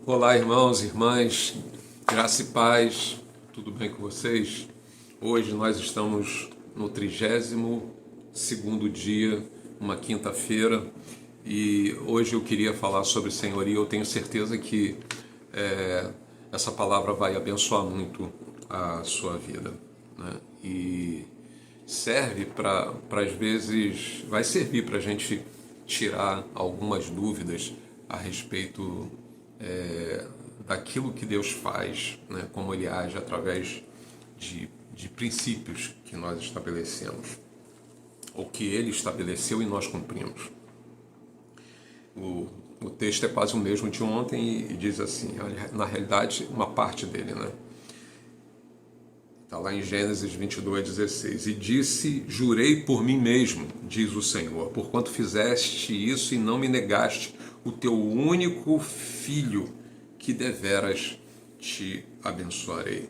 Olá, irmãos e irmãs, graça e paz, tudo bem com vocês? Hoje nós estamos no 32º dia, uma quinta-feira, e hoje eu queria falar sobre senhoria. Eu tenho certeza que essa palavra vai abençoar muito a sua vida, né? E serve para, às vezes, vai servir para a gente tirar algumas dúvidas a respeito daquilo que Deus faz, né? Como Ele age através de princípios que nós estabelecemos, ou que Ele estabeleceu e nós cumprimos. O texto é quase o mesmo de ontem e diz assim, na realidade, uma parte dele, né? Está lá em Gênesis 22:16. E disse, jurei por mim mesmo, diz o Senhor, porquanto fizeste isso e não me negaste o teu único filho, que deveras te abençoarei.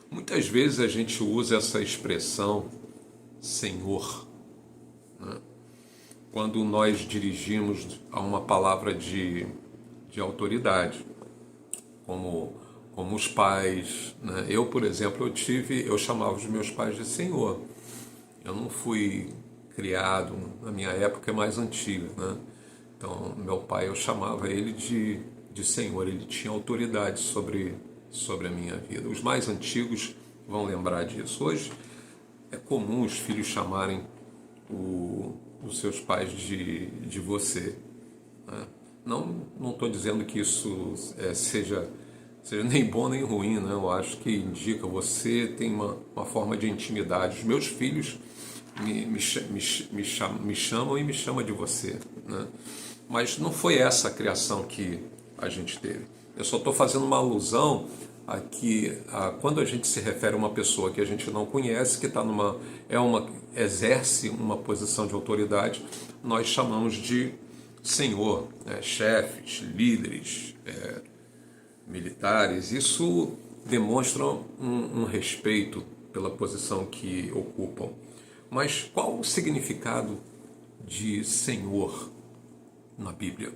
Muitas vezes a gente usa essa expressão Senhor, né? Quando nós dirigimos a uma palavra de autoridade, como os pais, né? Eu, por exemplo, eu chamava os meus pais de Senhor. Eu não fui criado, na minha época é mais antiga, né? Então, meu pai, eu chamava ele de Senhor, ele tinha autoridade sobre a minha vida. Os mais antigos vão lembrar disso. Hoje é comum os filhos chamarem os seus pais de você, né? Não estou dizendo que isso seja nem bom nem ruim, né? Eu acho que indica, você tem uma forma de intimidade. Os meus filhos me chamam e me chamam de você, né? Mas não foi essa a criação que a gente teve. Eu só estou fazendo uma alusão aqui quando a gente se refere a uma pessoa que a gente não conhece, que está exerce uma posição de autoridade, nós chamamos de senhor, né? Chefes, líderes, militares. Isso demonstra um respeito pela posição que ocupam. Mas qual o significado de senhor na Bíblia?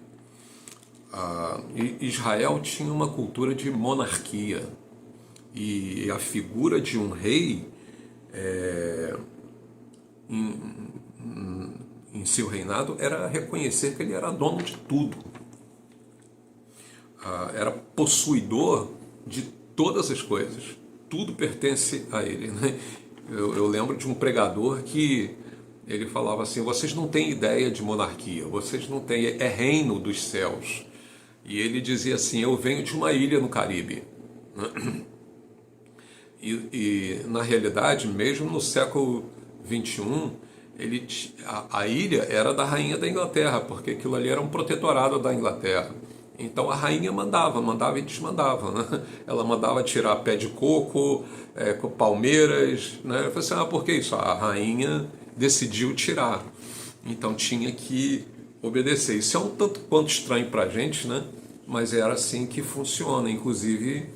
Israel tinha uma cultura de monarquia, e a figura de um rei em seu reinado era reconhecer que ele era dono de tudo, era possuidor de todas as coisas, tudo pertence a ele, né? Eu lembro de um pregador que ele falava assim, vocês não têm ideia de monarquia, vocês não têm, é reino dos céus. E ele dizia assim, eu venho de uma ilha no Caribe. E na realidade, mesmo no século XXI, a ilha era da rainha da Inglaterra, porque aquilo ali era um protetorado da Inglaterra. Então a rainha mandava e desmandava, né? Ela mandava tirar pé de coco, com palmeiras, né? Eu falei assim, por que isso? A rainha decidiu tirar, então tinha que obedecer. Isso é um tanto quanto estranho para a gente, né? Mas era assim que funciona, inclusive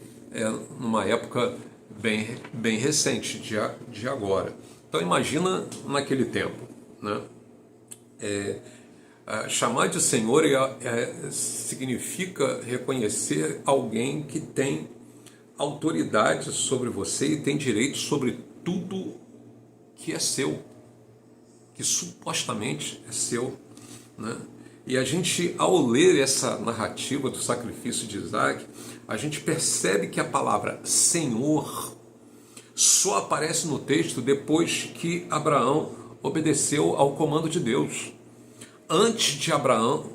numa época bem recente de agora. Então imagina naquele tempo, né? Chamar de Senhor significa reconhecer alguém que tem autoridade sobre você e tem direito sobre tudo que é seu, que supostamente é seu, né? E a gente, ao ler essa narrativa do sacrifício de Isaac, a gente percebe que a palavra Senhor só aparece no texto depois que Abraão obedeceu ao comando de Deus. Antes de Abraão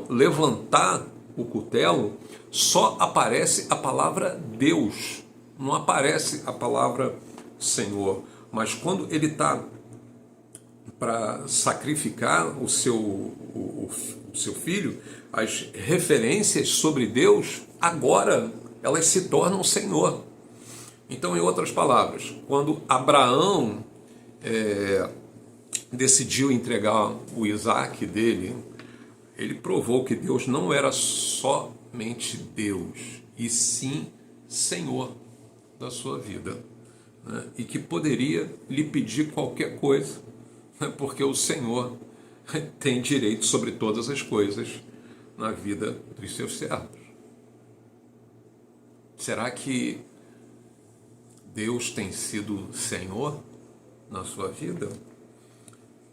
levantar o cutelo, só aparece a palavra Deus, não aparece a palavra Senhor. Mas quando ele está para sacrificar o seu filho, as referências sobre Deus, agora elas se tornam Senhor. Então, em outras palavras, quando Abraão decidiu entregar o Isaac dele, ele provou que Deus não era somente Deus, e sim Senhor da sua vida, né? E que poderia lhe pedir qualquer coisa, porque o Senhor tem direito sobre todas as coisas, na vida dos seus servos. Será que Deus tem sido Senhor na sua vida?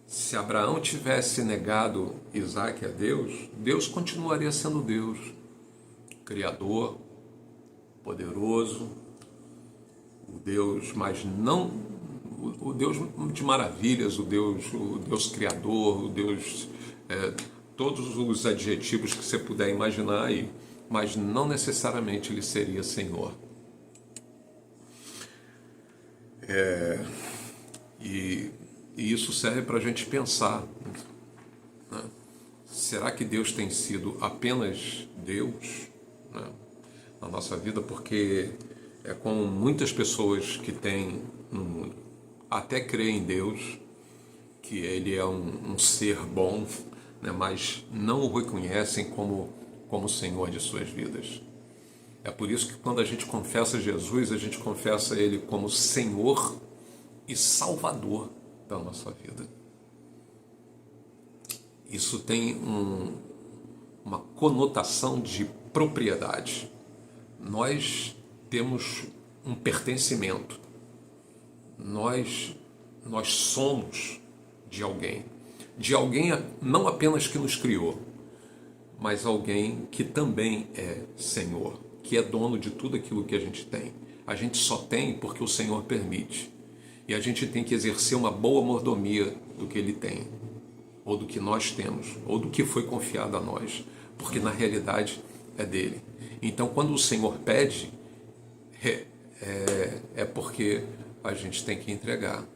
Se Abraão tivesse negado Isaque a Deus, Deus continuaria sendo Deus, Criador, poderoso, o Deus, mas não o Deus de maravilhas, o Deus Criador, o Deus, todos os adjetivos que você puder imaginar aí, mas não necessariamente ele seria Senhor. E isso serve para a gente pensar, né? Será que Deus tem sido apenas Deus, né, na nossa vida? Porque é como muitas pessoas que têm no mundo, até creem em Deus, que Ele é um ser bom, né, mas não o reconhecem como Senhor de suas vidas. É por isso que quando a gente confessa Jesus, a gente confessa Ele como Senhor e Salvador da nossa vida. Isso tem uma conotação de propriedade. Nós temos um pertencimento. Nós somos de alguém não apenas que nos criou, mas alguém que também é Senhor, que é dono de tudo aquilo que a gente tem. A gente só tem porque o Senhor permite. E a gente tem que exercer uma boa mordomia do que Ele tem, ou do que nós temos, ou do que foi confiado a nós, porque na realidade é dele. Então, quando o Senhor pede, é porque a gente tem que entregar.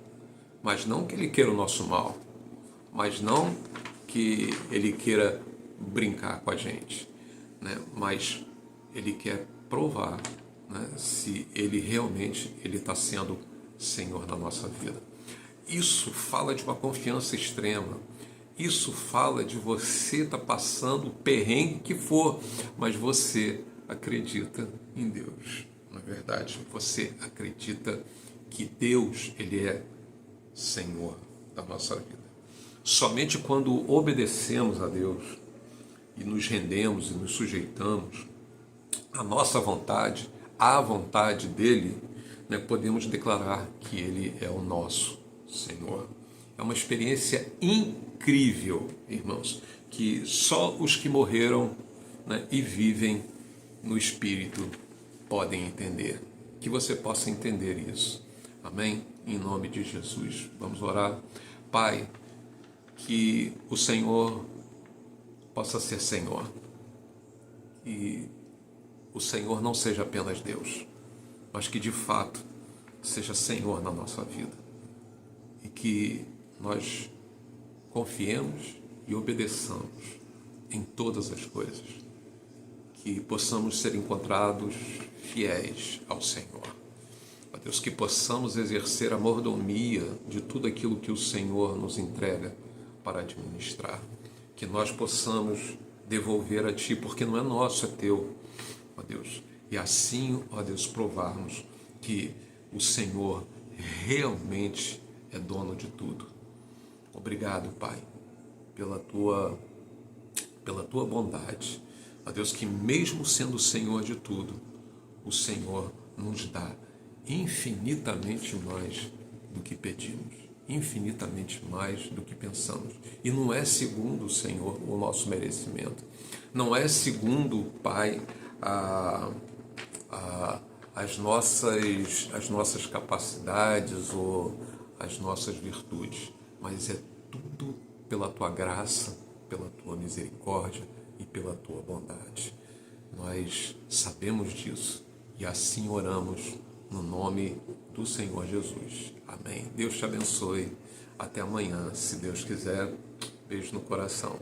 Mas não que Ele queira o nosso mal, mas não que Ele queira brincar com a gente, né? Mas Ele quer provar, né, se Ele realmente está sendo Senhor na nossa vida. Isso fala de uma confiança extrema. Isso fala de você estar passando o perrengue que for, mas você acredita em Deus. Na verdade, você acredita que Deus, Ele é Senhor da nossa vida. Somente quando obedecemos a Deus e nos rendemos e nos sujeitamos à nossa vontade, à vontade dEle, né, podemos declarar que Ele é o nosso Senhor. É uma experiência incrível, irmãos, que só os que morreram, né, e vivem no Espírito podem entender. Que você possa entender isso. Amém? Em nome de Jesus. Vamos orar. Pai, que o Senhor possa ser Senhor. E o Senhor não seja apenas Deus, mas que de fato seja Senhor na nossa vida. E que nós confiemos e obedeçamos em todas as coisas. Que possamos ser encontrados fiéis ao Senhor. Ó Deus, que possamos exercer a mordomia de tudo aquilo que o Senhor nos entrega para administrar. Que nós possamos devolver a Ti, porque não é nosso, é Teu, ó Deus. E assim, ó Deus, provarmos que o Senhor realmente é dono de tudo. Obrigado, Pai, pela Tua bondade. Ó Deus, que mesmo sendo o Senhor de tudo, o Senhor nos dá infinitamente mais do que pedimos, infinitamente mais do que pensamos. E não é segundo o Senhor o nosso merecimento. Não é segundo, Pai, as nossas capacidades ou as nossas virtudes, mas é tudo pela Tua graça, pela Tua misericórdia e pela Tua bondade. Nós sabemos disso e assim oramos no nome do Senhor Jesus. Amém. Deus te abençoe. Até amanhã, se Deus quiser. Beijo no coração.